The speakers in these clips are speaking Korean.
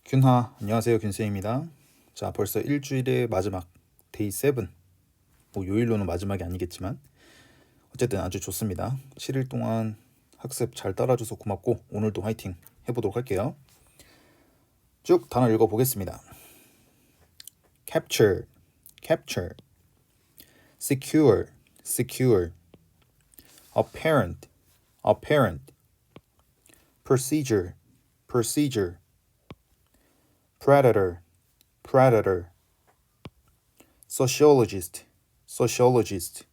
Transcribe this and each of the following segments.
균하, 안녕하세요. 균쌤입니다. 자, 벌써 일주일의 마지막 데이 7. 뭐 요일로는 마지막이 아니겠지만 어쨌든 아주 좋습니다. 7일 동안 학습 잘 따라줘서 고맙고 오늘도 화이팅 해보도록 할게요. 쭉 단어 읽어보겠습니다. capture, capture, secure, secure, apparent, apparent, procedure, procedure, predator, predator, sociologist, sociologist,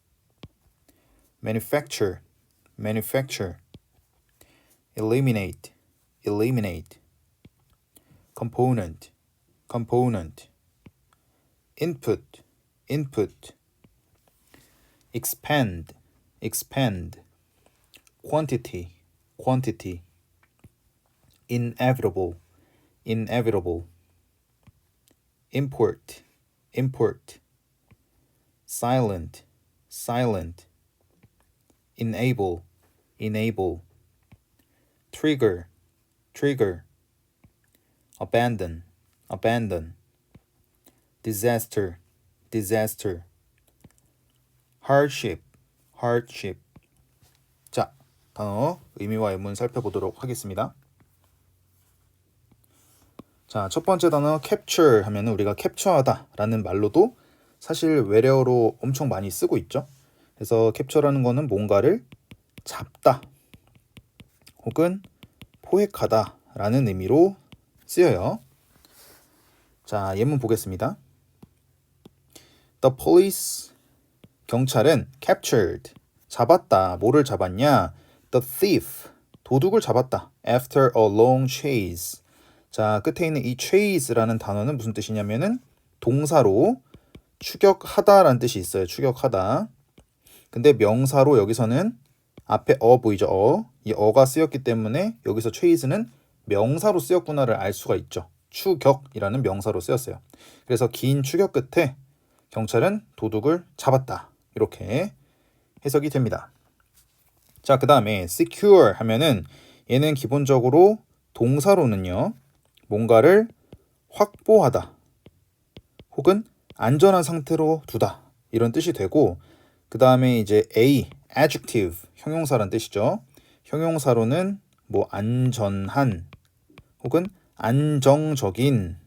manufacture, manufacture, eliminate, eliminate, component, component, input, input, expand, expand, quantity, quantity, inevitable, inevitable, import, import, silent, silent, enable, enable, trigger, trigger, abandon, abandon, disaster, disaster, hardship, hardship. 자, 단어 의미와 의문 살펴보도록 하겠습니다. 자, 첫 번째 단어 capture 하면은 우리가 캡처하다 라는 말로도 사실 외래어로 엄청 많이 쓰고 있죠. 그래서 캡처라는 거는 뭔가를 잡다 혹은 포획하다 라는 의미로 쓰여요. 자, 예문 보겠습니다. The police, 경찰은 captured, 잡았다. 뭐를 잡았냐? The thief, 도둑을 잡았다. After a long chase. 자, 끝에 있는 이 chase라는 단어는 무슨 뜻이냐면은 동사로 추격하다라는 뜻이 있어요. 추격하다. 근데 명사로 여기서는 앞에 보이죠? 이 어가 쓰였기 때문에 여기서 chase는 명사로 쓰였구나를 알 수가 있죠. 추격이라는 명사로 쓰였어요. 그래서 긴 추격 끝에 경찰은 도둑을 잡았다. 이렇게 해석이 됩니다. 자, 그 다음에 secure 하면은 얘는 기본적으로 동사로는요. 뭔가를 확보하다 혹은 안전한 상태로 두다 이런 뜻이 되고, 그 다음에 이제 adjective, 형용사란 뜻이죠. 형용사로는 뭐 안전한 혹은 안정적인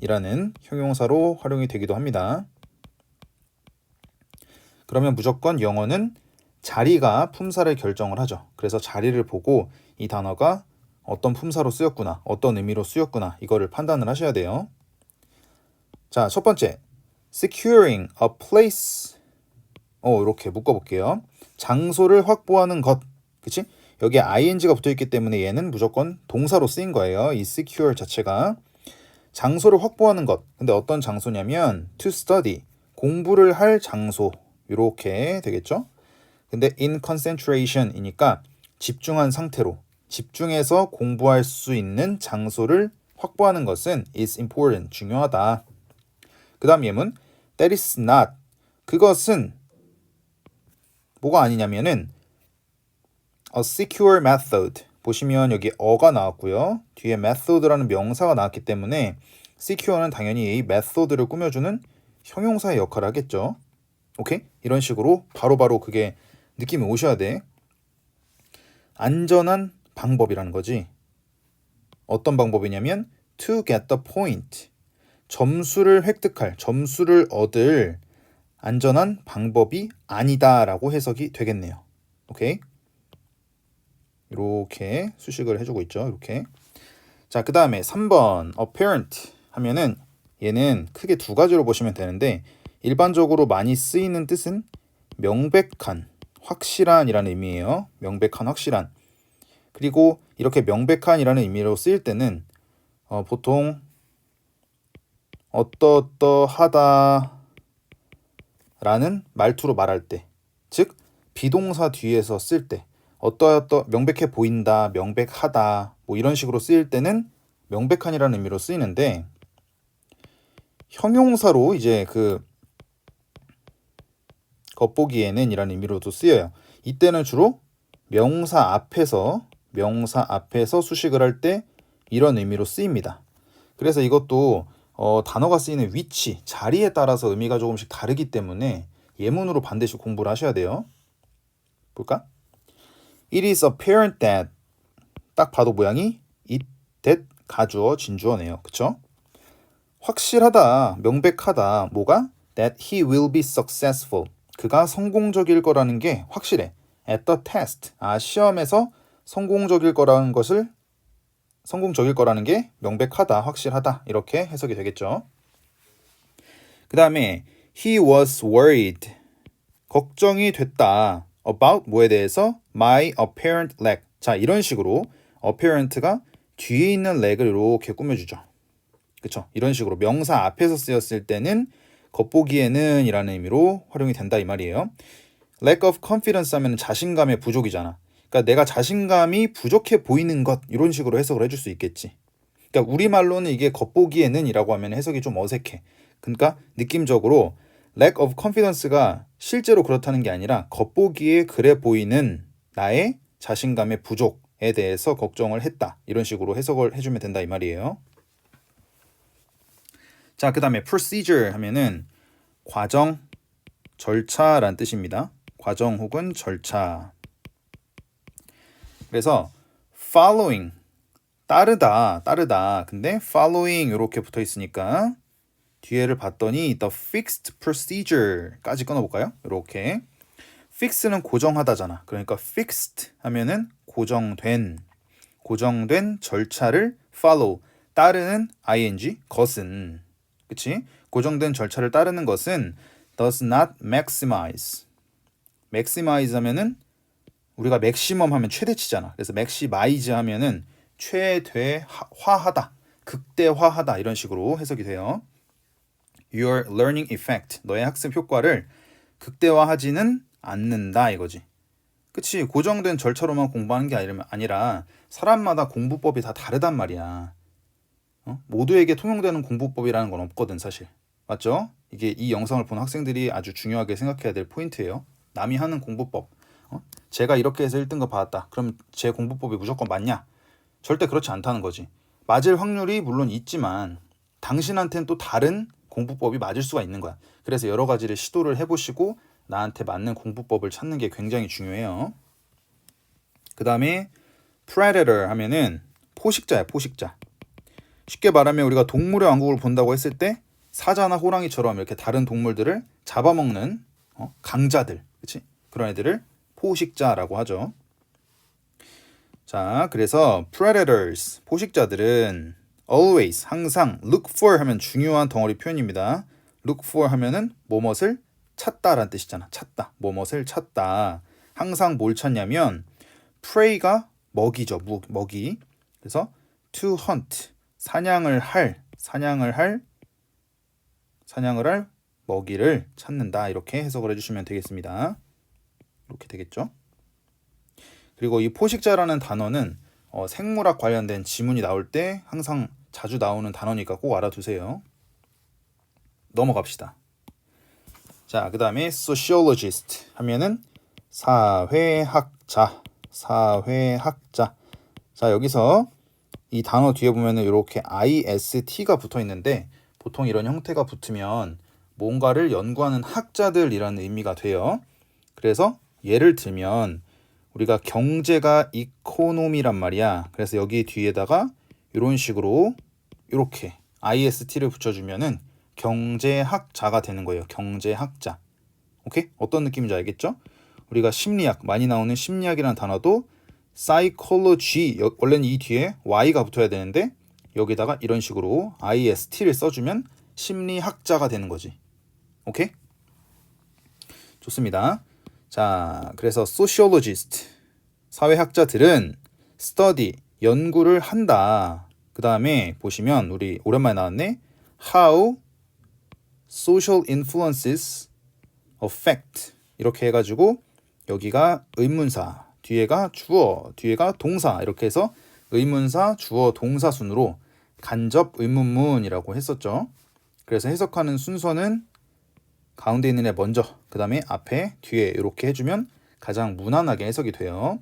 이라는 형용사로 활용이 되기도 합니다. 그러면 무조건 영어는 자리가 품사를 결정을 하죠. 그래서 자리를 보고 이 단어가 어떤 품사로 쓰였구나, 어떤 의미로 쓰였구나 이거를 판단을 하셔야 돼요. 자, 첫 번째 securing a place, 이렇게 묶어볼게요. 장소를 확보하는 것, 그치? 여기에 ing가 붙어있기 때문에 얘는 무조건 동사로 쓰인 거예요. 이 secure 자체가 장소를 확보하는 것. 근데 어떤 장소냐면 to study, 공부를 할 장소, 이렇게 되겠죠? 근데 in concentration이니까 집중한 상태로, 집중해서 공부할 수 있는 장소를 확보하는 것은 is important, 중요하다. 그 다음 예문 that is not, 그것은 뭐가 아니냐면은 a secure method. 보시면 여기 어가 나왔고요. 뒤에 method라는 명사가 나왔기 때문에 secure는 당연히 이 method를 꾸며주는 형용사의 역할을 하겠죠. 오케이? 이런 식으로 바로바로 그게 느낌이 오셔야 돼. 안전한 방법이라는 거지. 어떤 방법이냐면 to get the point, 점수를 획득할, 점수를 얻을 안전한 방법이 아니다라고 해석이 되겠네요. 오케이? 이렇게 수식을 해주고 있죠. 이렇게. 자, 그 다음에 3번 apparent 하면은 얘는 크게 두 가지로 보시면 되는데, 일반적으로 많이 쓰이는 뜻은 명백한, 확실한이라는 의미예요. 명백한, 확실한. 그리고 이렇게 명백한이라는 의미로 쓰일 때는 보통 어떠하다 라는 말투로 말할 때, 즉 비동사 뒤에서 쓸 때, 명백해 보인다, 명백하다 뭐 이런 식으로 쓰일 때는 명백한이라는 의미로 쓰이는데, 형용사로 이제 그 겉보기에는 이라는 의미로도 쓰여요. 이때는 주로 명사 앞에서 수식을 할 때 이런 의미로 쓰입니다. 그래서 이것도 단어가 쓰이는 위치, 자리에 따라서 의미가 조금씩 다르기 때문에 예문으로 반드시 공부를 하셔야 돼요. 볼까? It is apparent that 딱 봐도 모양이 it, that 가주어, 진주어네요. 그쵸? 확실하다, 명백하다. 뭐가? That he will be successful. 그가 성공적일 거라는 게 확실해. At the test. 시험에서 성공적일 거라는 게 명백하다, 확실하다. 이렇게 해석이 되겠죠. 그 다음에 he was worried. 걱정이 됐다. about 뭐에 대해서? my apparent lack. 자, 이런 식으로 apparent가 뒤에 있는 leg을 이렇게 꾸며주죠. 그쵸? 이런 식으로 명사 앞에서 쓰였을 때는 겉보기에는 이라는 의미로 활용이 된다 이 말이에요. lack of confidence 하면 자신감의 부족이잖아. 그러니까 내가 자신감이 부족해 보이는 것 이런 식으로 해석을 해줄 수 있겠지. 그러니까 우리말로는 이게 겉보기에는 이라고 하면 해석이 좀 어색해. 그러니까 느낌적으로 lack of confidence가 실제로 그렇다는 게 아니라 겉보기에 그래 보이는 나의 자신감의 부족에 대해서 걱정을 했다. 이런 식으로 해석을 해주면 된다 이 말이에요. 자, 그 다음에 procedure 하면은 과정, 절차란 뜻입니다. 과정 혹은 절차. 그래서 following, 따르다. 근데 following 이렇게 붙어 있으니까 뒤에를 봤더니 the fixed procedure까지 끊어볼까요? 이렇게 fix는 고정하다잖아. 그러니까 fixed 하면은 고정된 절차를 follow, 따르는 ing, 것은, 그치? 고정된 절차를 따르는 것은 does not maximize. maximize 하면은 우리가 maximum 하면 최대치잖아. 그래서 maximize 하면은 최대화하다, 극대화하다 이런 식으로 해석이 돼요. Your learning effect, 너의 학습 효과를 극대화하지는 않는다 이거지. 그치? 고정된 절차로만 공부하는 게 아니라 사람마다 공부법이 다 다르단 말이야. 모두에게 통용되는 공부법이라는 건 없거든 사실. 맞죠? 이게 이 영상을 본 학생들이 아주 중요하게 생각해야 될 포인트예요. 남이 하는 공부법. 제가 이렇게 해서 1등급 받았다. 그럼 제 공부법이 무조건 맞냐? 절대 그렇지 않다는 거지. 맞을 확률이 물론 있지만 당신한테는 또 다른 공부법이 맞을 수가 있는 거야. 그래서 여러 가지를 시도를 해보시고 나한테 맞는 공부법을 찾는 게 굉장히 중요해요. 그 다음에 predator 하면은 포식자야, 포식자. 쉽게 말하면 우리가 동물의 왕국을 본다고 했을 때 사자나 호랑이처럼 이렇게 다른 동물들을 잡아먹는 강자들, 그치? 그런 애들을 포식자라고 하죠. 자, 그래서 predators, 포식자들은 always, 항상, look for 하면 중요한 덩어리 표현입니다. look for 하면은 뭐뭇을 찾다라는 뜻이잖아. 찾다, 뭐뭇을 찾다. 항상 뭘 찾냐면 prey가 먹이죠, 먹이. 그래서 to hunt, 사냥을 할 먹이를 찾는다. 이렇게 해석을 해주시면 되겠습니다. 이렇게 되겠죠. 그리고 이 포식자라는 단어는 생물학 관련된 지문이 나올 때 항상 자주 나오는 단어니까 꼭 알아두세요. 넘어갑시다. 자, 그 다음에 sociologist 하면은 사회학자. 자, 여기서 이 단어 뒤에 보면은 이렇게 IST가 붙어 있는데 보통 이런 형태가 붙으면 뭔가를 연구하는 학자들이라는 의미가 돼요. 그래서 예를 들면 우리가 경제가 이코노미란 말이야. 그래서 여기 뒤에다가 이런 식으로 이렇게 IST를 붙여주면은 경제학자가 되는 거예요. 경제학자. 오케이? 어떤 느낌인지 알겠죠? 우리가 심리학, 많이 나오는 심리학이라는 단어도 psychology, 원래는 이 뒤에 y가 붙어야 되는데 여기다가 이런 식으로 IST를 써주면 심리학자가 되는 거지. 오케이? 좋습니다. 자, 그래서 sociologist, 사회학자들은 study, 연구를 한다. 그 다음에 보시면 우리 오랜만에 나왔네. How social influences affect, 이렇게 해가지고 여기가 의문사, 뒤에가 주어, 뒤에가 동사, 이렇게 해서 의문사, 주어, 동사 순으로 간접 의문문이라고 했었죠. 그래서 해석하는 순서는 가운데 있는 애 먼저, 그 다음에 앞에, 뒤에 이렇게 해주면 가장 무난하게 해석이 돼요.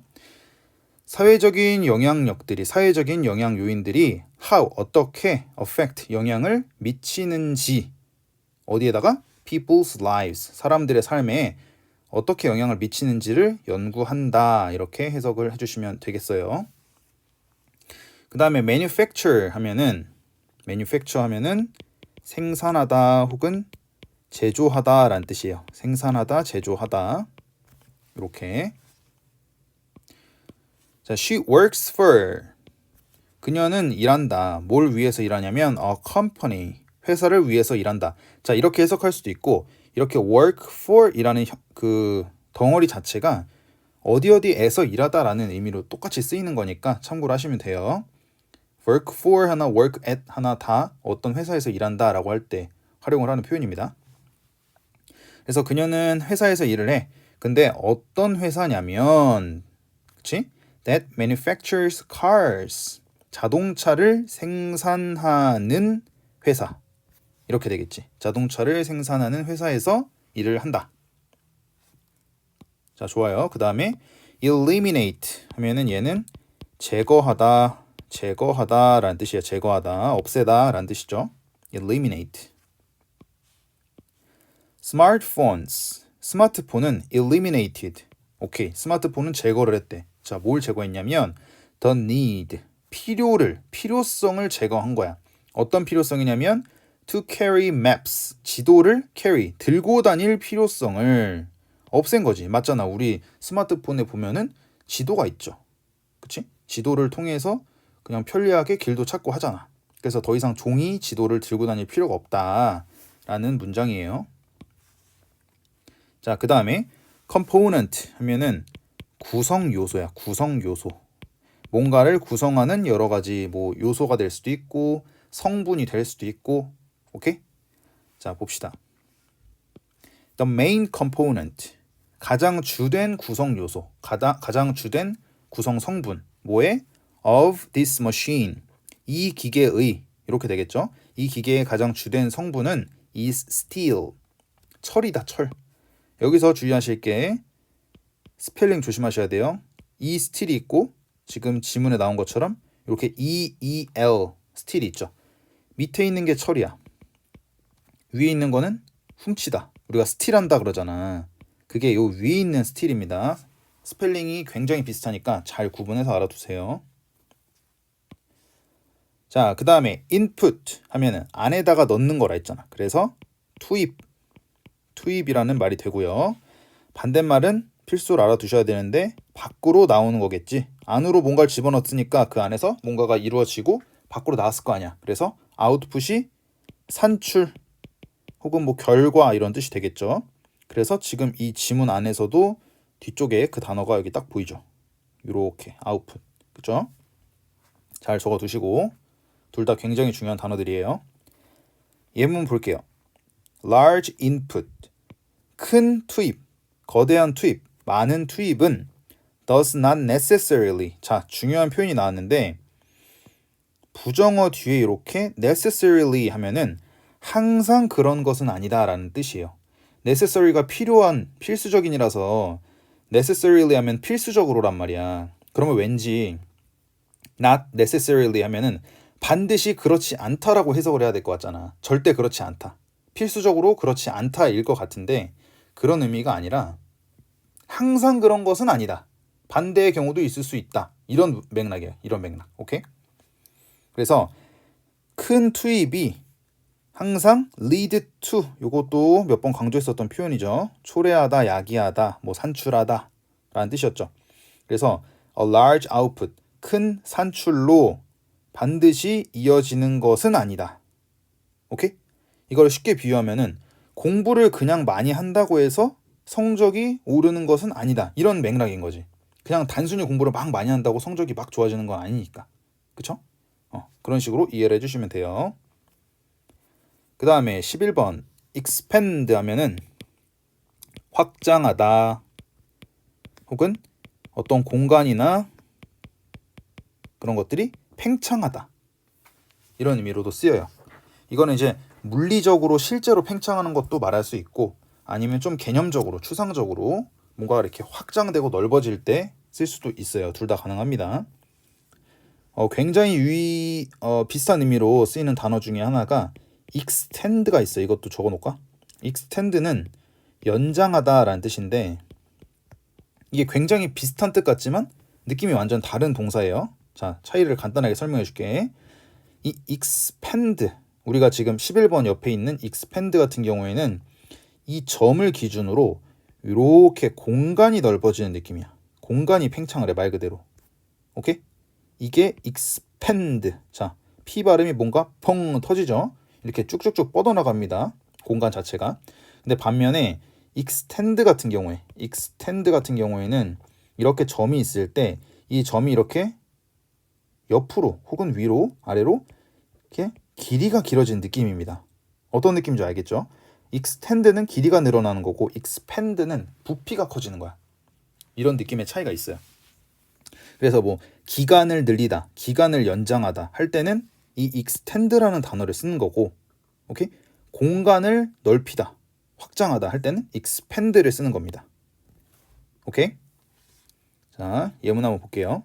사회적인 영향력들이, 사회적인 영향 요인들이 how, 어떻게 affect, 영향을 미치는지 어디에다가 people's lives, 사람들의 삶에 어떻게 영향을 미치는지를 연구한다. 이렇게 해석을 해주시면 되겠어요. 그 다음에 manufacture 하면은 생산하다 혹은 제조하다 라는 뜻이에요. 생산하다, 제조하다. 이렇게. 자, she works for. 그녀는 일한다. 뭘 위해서 일하냐면 a company, 회사를 위해서 일한다. 자, 이렇게 해석할 수도 있고 이렇게 work for 이라는 그 덩어리 자체가 어디에서 일하다라는 의미로 똑같이 쓰이는 거니까 참고로 하시면 돼요. work for 하나, work at 하나 다 어떤 회사에서 일한다 라고 할 때 활용을 하는 표현입니다. 그래서 그녀는 회사에서 일을 해. 근데 어떤 회사냐면, 그치? That manufactures cars. 자동차를 생산하는 회사. 이렇게 되겠지. 자동차를 생산하는 회사에서 일을 한다. 자, 좋아요. 그 다음에 eliminate 하면은 얘는 제거하다 라는 뜻이에요. 제거하다, 없애다 라는 뜻이죠. eliminate. smartphones. 스마트폰은 eliminated. 오케이. 스마트폰은 제거를 했대. 자, 뭘 제거했냐면 the need. 필요성을 제거한 거야. 어떤 필요성이냐면 to carry maps. 지도를 carry. 들고 다닐 필요성을 없앤 거지. 맞잖아. 우리 스마트폰에 보면은 지도가 있죠. 그치? 지도를 통해서 그냥 편리하게 길도 찾고 하잖아. 그래서 더 이상 종이 지도를 들고 다닐 필요가 없다라는 문장이에요. 자, 그 다음에 component 하면은 구성 요소야. 구성 요소. 뭔가를 구성하는 여러 가지 뭐 요소가 될 수도 있고 성분이 될 수도 있고. 오케이? 자, 봅시다. The main component. 가장 주된 구성 요소. 가장 주된 구성 성분. 뭐에? Of this machine. 이 기계의. 이렇게 되겠죠? 이 기계의 가장 주된 성분은 is steel. 철이다, 철. 여기서 주의하실 게 스펠링 조심하셔야 돼요. 이 스틸이 있고 지금 지문에 나온 것처럼 이렇게 EEL 스틸이 있죠. 밑에 있는 게 철이야. 위에 있는 거는 훔치다. 우리가 스틸한다 그러잖아. 그게 요 위에 있는 스틸입니다. 스펠링이 굉장히 비슷하니까 잘 구분해서 알아두세요. 자, 그 다음에 input 하면은 안에다가 넣는 거라 했잖아. 그래서 투입이라는 말이 되고요. 반대말은 필수로 알아두셔야 되는데 밖으로 나오는 거겠지. 안으로 뭔가를 집어넣었으니까 그 안에서 뭔가가 이루어지고 밖으로 나왔을 거 아니야. 그래서 아웃풋이 산출 혹은 뭐 결과 이런 뜻이 되겠죠. 그래서 지금 이 지문 안에서도 뒤쪽에 그 단어가 여기 딱 보이죠. 이렇게 아웃풋. 그죠? 잘 적어두시고 둘 다 굉장히 중요한 단어들이에요. 예문 볼게요. large input. 큰 투입, 거대한 투입, 많은 투입은 does not necessarily. 자, 중요한 표현이 나왔는데 부정어 뒤에 이렇게 necessarily 하면은 항상 그런 것은 아니다라는 뜻이에요. necessary가 필요한, 필수적인이라서 necessarily 하면 필수적으로란 말이야. 그러면 왠지 not necessarily 하면은 반드시 그렇지 않다라고 해석을 해야 될 것 같잖아. 절대 그렇지 않다. 필수적으로 그렇지 않다일 것 같은데 그런 의미가 아니라 항상 그런 것은 아니다. 반대의 경우도 있을 수 있다. 이런 맥락이에요. 이런 맥락. 오케이? 그래서 큰 투입이 항상 lead to, 요것도 몇 번 강조했었던 표현이죠. 초래하다, 야기하다, 뭐 산출하다 라는 뜻이었죠. 그래서 a large output, 큰 산출로 반드시 이어지는 것은 아니다. 오케이? 이걸 쉽게 비유하면은 공부를 그냥 많이 한다고 해서 성적이 오르는 것은 아니다. 이런 맥락인 거지. 그냥 단순히 공부를 막 많이 한다고 성적이 막 좋아지는 건 아니니까. 그쵸? 그런 식으로 이해를 해주시면 돼요. 그 다음에 11번 expand 하면은 확장하다 혹은 어떤 공간이나 그런 것들이 팽창하다 이런 의미로도 쓰여요. 이거는 이제 물리적으로 실제로 팽창하는 것도 말할 수 있고 아니면 좀 개념적으로 추상적으로 뭔가 이렇게 확장되고 넓어질 때 쓸 수도 있어요. 둘 다 가능합니다. 굉장히 비슷한 의미로 쓰이는 단어 중에 하나가 extend가 있어요. 이것도 적어놓을까? extend는 연장하다라는 뜻인데 이게 굉장히 비슷한 뜻 같지만 느낌이 완전 다른 동사예요. 자, 차이를 간단하게 설명해 줄게. 이 expand, 우리가 지금 11번 옆에 있는 expand 같은 경우에는 이 점을 기준으로 이렇게 공간이 넓어지는 느낌이야. 공간이 팽창을 해, 말 그대로. 오케이? 이게 expand. 자, P 발음이 뭔가 펑 터지죠? 이렇게 쭉쭉쭉 뻗어나갑니다. 공간 자체가. 근데 반면에 extend 같은 경우에는 이렇게 점이 있을 때 이 점이 이렇게 옆으로 혹은 위로 아래로 이렇게 길이가 길어진 느낌입니다. 어떤 느낌인지 알겠죠? extend는 길이가 늘어나는 거고 expand는 부피가 커지는 거야. 이런 느낌의 차이가 있어요. 그래서 뭐 기간을 늘리다, 기간을 연장하다 할 때는 이 extend라는 단어를 쓰는 거고, 오케이? 공간을 넓히다, 확장하다 할 때는 expand를 쓰는 겁니다. 오케이? 자, 예문 한번 볼게요.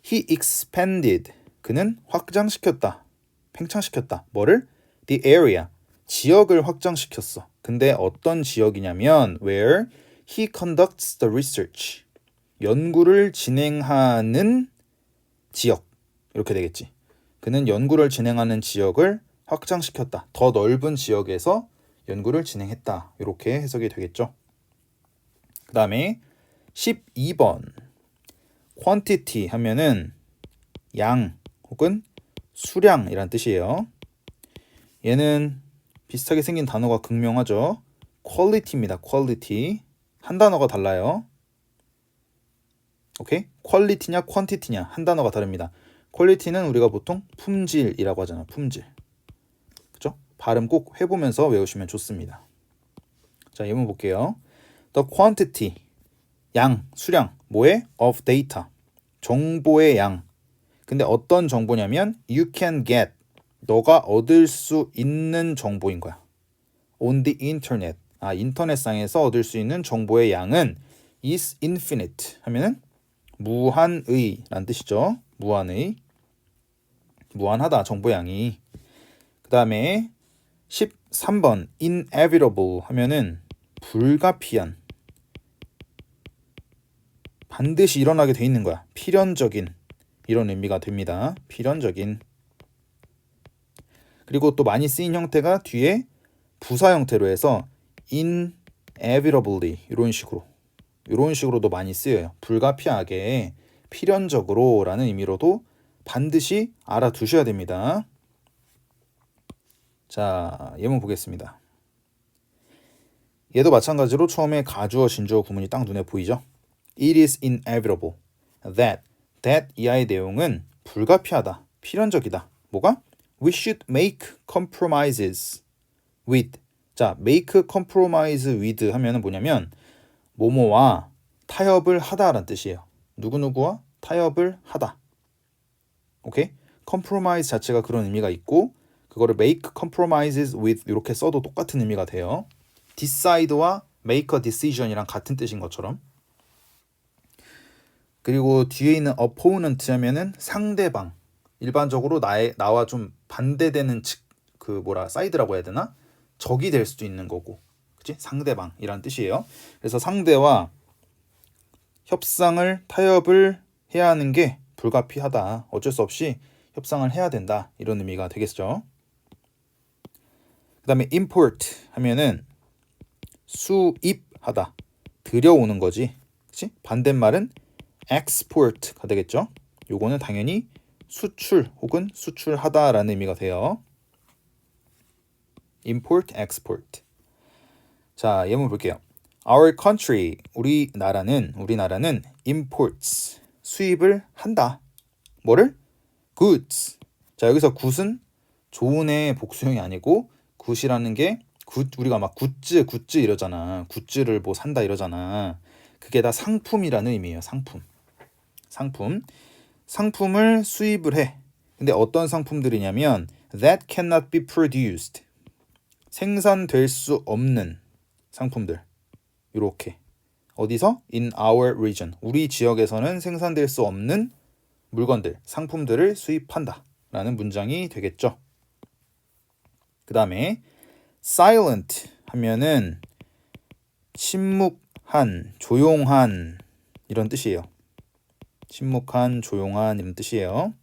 He expanded. 그는 확장시켰다, 팽창시켰다. 뭐를? The area. 지역을 확장시켰어. 근데 어떤 지역이냐면 where he conducts the research. 연구를 진행하는 지역. 이렇게 되겠지. 그는 연구를 진행하는 지역을 확장시켰다. 더 넓은 지역에서 연구를 진행했다. 이렇게 해석이 되겠죠. 그 다음에 12번 quantity 하면은 양 혹은 수량이란 뜻이에요. 얘는 비슷하게 생긴 단어가 극명하죠. quality입니다. quality. 한 단어가 달라요. 오케이? quality냐 quantity냐 한 단어가 다릅니다. quality는 우리가 보통 품질이라고 하잖아. 품질. 그죠? 발음 꼭 해보면서 외우시면 좋습니다. 자, 예문 볼게요. The quantity. 양, 수량. 뭐에? Of data. 정보의 양. 근데 어떤 정보냐면 you can get. 너가 얻을 수 있는 정보인 거야. On the internet. 인터넷상에서 얻을 수 있는 정보의 양은 is infinite 하면은 무한의 란 뜻이죠. 무한의. 무한하다, 정보의 양이. 그 다음에 13번 inevitable 하면은 불가피한. 반드시 일어나게 돼 있는 거야. 필연적인. 이런 의미가 됩니다. 필연적인. 그리고 또 많이 쓰인 형태가 뒤에 부사 형태로 해서 inevitably 이런 식으로도 많이 쓰여요. 불가피하게, 필연적으로 라는 의미로도 반드시 알아두셔야 됩니다. 자, 예문 보겠습니다. 얘도 마찬가지로 처음에 가주어, 진주어 구문이 딱 눈에 보이죠? It is inevitable that 이하의 내용은 불가피하다, 필연적이다. 뭐가? We should make compromises with. 자, make compromise with 하면은 뭐냐면 뭐뭐와 타협을 하다라는 뜻이에요. 누구누구와 타협을 하다. 오케이? compromise 자체가 그런 의미가 있고 그거를 make compromises with 이렇게 써도 똑같은 의미가 돼요. decide와 make a decision이랑 같은 뜻인 것처럼. 그리고 뒤에 있는 opponent 하면은 상대방. 일반적으로 나와 좀 반대되는 사이드라고 해야 되나? 적이 될 수도 있는 거고. 그치? 상대방이란 뜻이에요. 그래서 상대와 협상을, 타협을 해야 하는 게 불가피하다. 어쩔 수 없이 협상을 해야 된다. 이런 의미가 되겠죠. 그 다음에 import 하면은 수입하다. 들여오는 거지. 그치? 반대말은 export가 되겠죠. 요거는 당연히 수출 혹은 수출하다라는 의미가 돼요. import, export. 자, 예문 볼게요. Our country, 우리나라는 imports, 수입을 한다. 뭐를? goods. 자, 여기서 good은 좋은의 복수형이 아니고 good이라는 게 우리가 막 굿즈 이러잖아. 굿즈를 뭐 산다 이러잖아. 그게 다 상품이라는 의미예요. 상품을 수입을 해. 근데 어떤 상품들이냐면 that cannot be produced. 생산될 수 없는 상품들. 이렇게 어디서? In our region. 우리 지역에서는 생산될 수 없는 물건들, 상품들을 수입한다 라는 문장이 되겠죠. 그 다음에 silent 하면은 침묵한, 조용한 이런 뜻이에요. 침묵한, 조용한 이런 뜻이에요.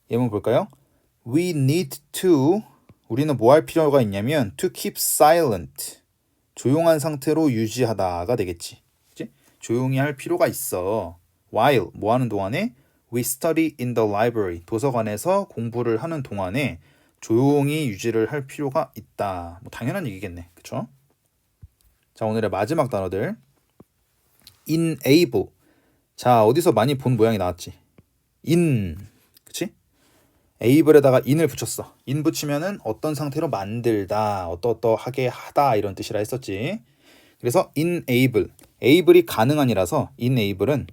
예문 볼까요? We need to, 우리는 뭐 할 필요가 있냐면 to keep silent, 조용한 상태로 유지하다가 되겠지. 그치? 조용히 할 필요가 있어. While, 뭐 하는 동안에? We study in the library, 도서관에서 공부를 하는 동안에 조용히 유지를 할 필요가 있다. 뭐 당연한 얘기겠네. 그쵸? 자, 오늘의 마지막 단어들. enable. 자, 어디서 많이 본 모양이 나왔지? in, 그치? able에다가 in을 붙였어. in 붙이면은 어떤 상태로 만들다, 어떠하게 하다 이런 뜻이라 했었지. 그래서 enable, able이 가능한이라서 enable은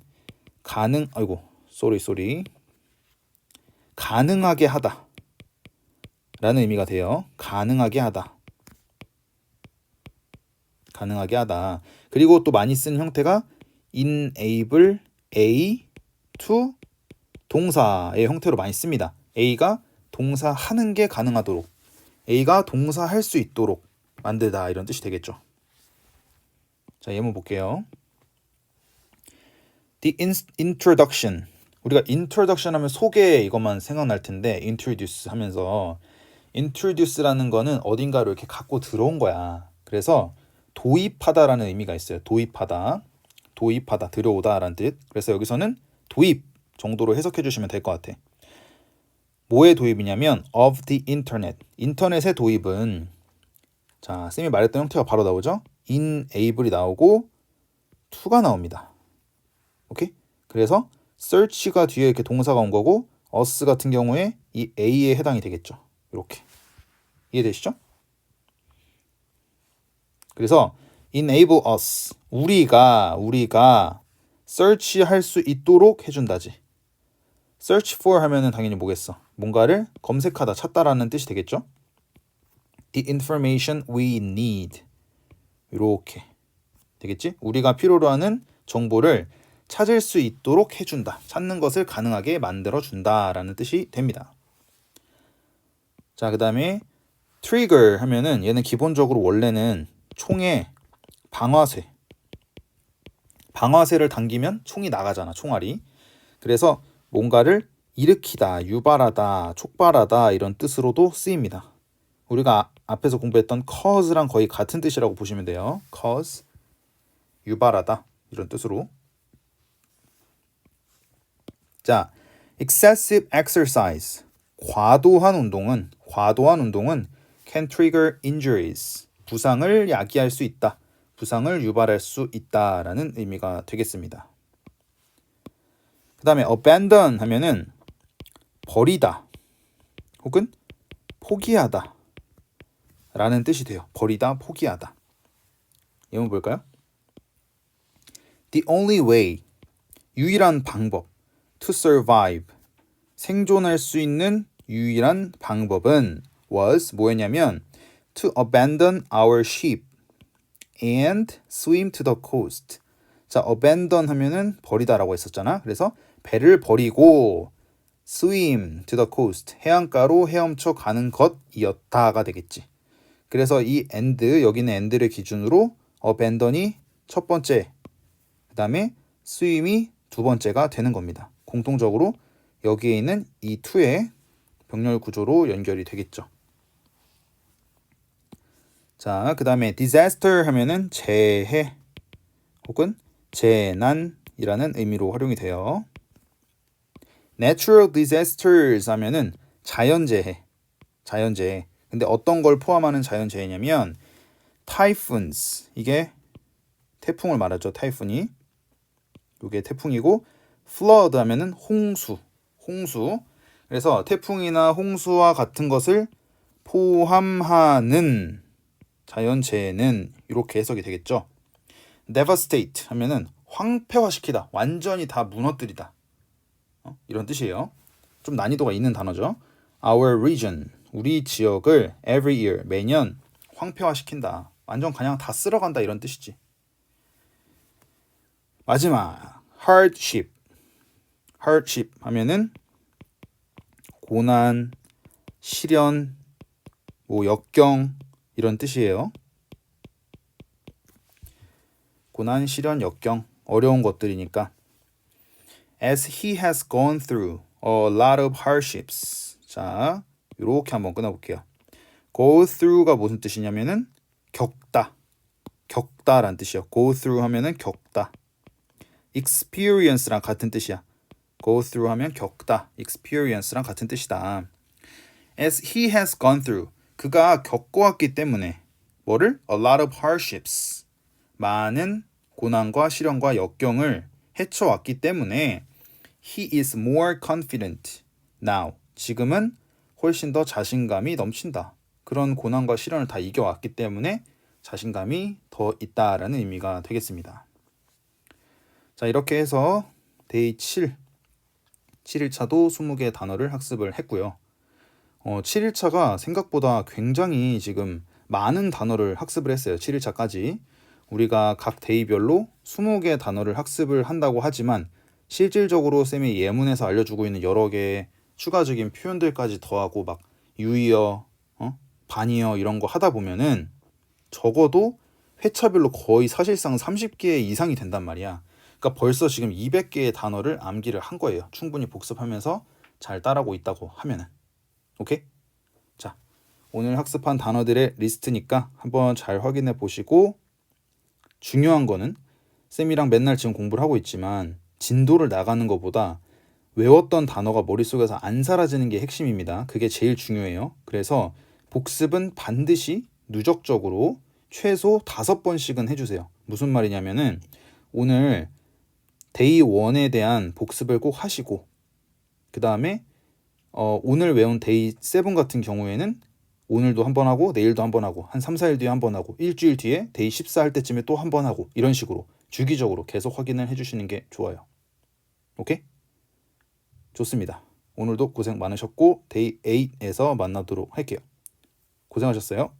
가능하게 하다 라는 의미가 돼요. 가능하게 하다. 가능하게 하다. 그리고 또 많이 쓰는 형태가 enable A to 동사의 형태로 많이 씁니다. A가 동사 하는 게 가능하도록, A가 동사 할 수 있도록 만들다 이런 뜻이 되겠죠. 자, 예문 볼게요. The introduction. 우리가 introduction 하면 소개 이것만 생각날 텐데 introduce 하면서 introduce라는 거는 어딘가로 이렇게 갖고 들어온 거야. 그래서 도입하다라는 의미가 있어요. 도입하다, 들어오다라는 뜻. 그래서 여기서는 도입 정도로 해석해 주시면 될 것 같아. 뭐의 도입이냐면 of the internet. 인터넷의 도입은, 자, 쌤이 말했던 형태가 바로 나오죠. enable이 나오고 to가 나옵니다. 오케이? 그래서 search가 뒤에 이렇게 동사가 온 거고 us 같은 경우에 이 A에 해당이 되겠죠. 이렇게. 이해되시죠? 그래서 enable us, 우리가 search 할 수 있도록 해준다지. search for 하면은 당연히 뭐겠어? 뭔가를 검색하다, 찾다라는 뜻이 되겠죠? The information we need. 이렇게 되겠지? 우리가 필요로 하는 정보를 찾을 수 있도록 해준다. 찾는 것을 가능하게 만들어준다라는 뜻이 됩니다. 자, 그 다음에 trigger 하면은 얘는 기본적으로 원래는 총의 방아쇠를 당기면 총이 나가잖아, 총알이. 그래서 뭔가를 일으키다, 유발하다, 촉발하다 이런 뜻으로도 쓰입니다. 우리가 앞에서 공부했던 cause랑 거의 같은 뜻이라고 보시면 돼요. cause, 유발하다 이런 뜻으로. 자, excessive exercise, 과도한 운동은 can trigger injuries, 부상을 야기할 수 있다, 부상을 유발할 수 있다라는 의미가 되겠습니다. 그 다음에 abandon 하면은 버리다 혹은 포기하다 라는 뜻이 돼요. 버리다, 포기하다. 예문 볼까요? The only way, 유일한 방법, to survive, 생존할 수 있는 유일한 방법은 was 뭐였냐면 to abandon our ship and swim to the coast. 자, abandon 하면은 버리다라고 했었잖아. 그래서 배를 버리고 swim to the coast, 해안가로 헤엄쳐 가는 것이었다가 되겠지. 그래서 이 and, 여기는 and를 기준으로 abandon이 첫 번째, 그 다음에 swim이 두 번째가 되는 겁니다. 공통적으로 여기에 있는 이 to의 병렬 구조로 연결이 되겠죠. 자, 그 다음에 disaster 하면은 재해 혹은 재난이라는 의미로 활용이 돼요. natural disasters 하면은 자연재해. 근데 어떤 걸 포함하는 자연재해냐면 typhoons, 이게 태풍을 말하죠. 타이푼이. 이게 태풍이고 flood 하면은 홍수. 그래서 태풍이나 홍수와 같은 것을 포함하는 자연재해는 이렇게 해석이 되겠죠. devastate 하면은 황폐화시키다, 완전히 다 무너뜨리다, 이런 뜻이에요. 좀 난이도가 있는 단어죠. Our region, 우리 지역을 every year, 매년 황폐화시킨다. 완전 그냥 다 쓸어간다 이런 뜻이지. 마지막 hardship. hardship 하면은 고난, 시련, 뭐 역경 이런 뜻이에요. 고난, 시련, 역경 어려운 것들이니까. As he has gone through a lot of hardships. 자, 이렇게 한번 끊어볼게요. Go through가 무슨 뜻이냐면은 겪다, 겪다란 뜻이요. Go through 하면은 겪다. Experience랑 같은 뜻이야. Go through 하면 겪다, experience랑 같은 뜻이다. As he has gone through, 그가 겪어왔기 때문에 뭐를? A lot of hardships, 많은 고난과 시련과 역경을 헤쳐왔기 때문에 he is more confident now, 지금은 훨씬 더 자신감이 넘친다. 그런 고난과 시련을 다 이겨왔기 때문에 자신감이 더 있다라는 의미가 되겠습니다. 자, 이렇게 해서 데이 7일차도 20개의 단어를 학습을 했고요. 7일차가 생각보다 굉장히 지금 많은 단어를 학습을 했어요. 7일차까지. 우리가 각 데이별로 20개의 단어를 학습을 한다고 하지만 실질적으로 쌤이 예문에서 알려주고 있는 여러 개의 추가적인 표현들까지 더하고 막 유의어, 반의어 이런 거 하다 보면은 적어도 회차별로 거의 사실상 30개 이상이 된단 말이야. 그러니까 벌써 지금 200개의 단어를 암기를 한 거예요. 충분히 복습하면서 잘 따라오고 있다고 하면은. 오케이? 자, 오늘 학습한 단어들의 리스트니까 한번 잘 확인해 보시고, 중요한 거는 쌤이랑 맨날 지금 공부를 하고 있지만 진도를 나가는 것보다 외웠던 단어가 머릿속에서 안 사라지는 게 핵심입니다. 그게 제일 중요해요. 그래서 복습은 반드시 누적적으로 최소 5번씩은 해주세요. 무슨 말이냐면은 오늘 데이 1에 대한 복습을 꼭 하시고, 그 다음에 오늘 외운 데이 7 같은 경우에는 오늘도 한 번 하고 내일도 한 번 하고 한 3, 4일 뒤에 한 번 하고 일주일 뒤에 데이 14 할 때쯤에 또 한 번 하고 이런 식으로 주기적으로 계속 확인을 해주시는 게 좋아요. 오케이? 좋습니다. 오늘도 고생 많으셨고 데이 8에서 만나도록 할게요. 고생하셨어요.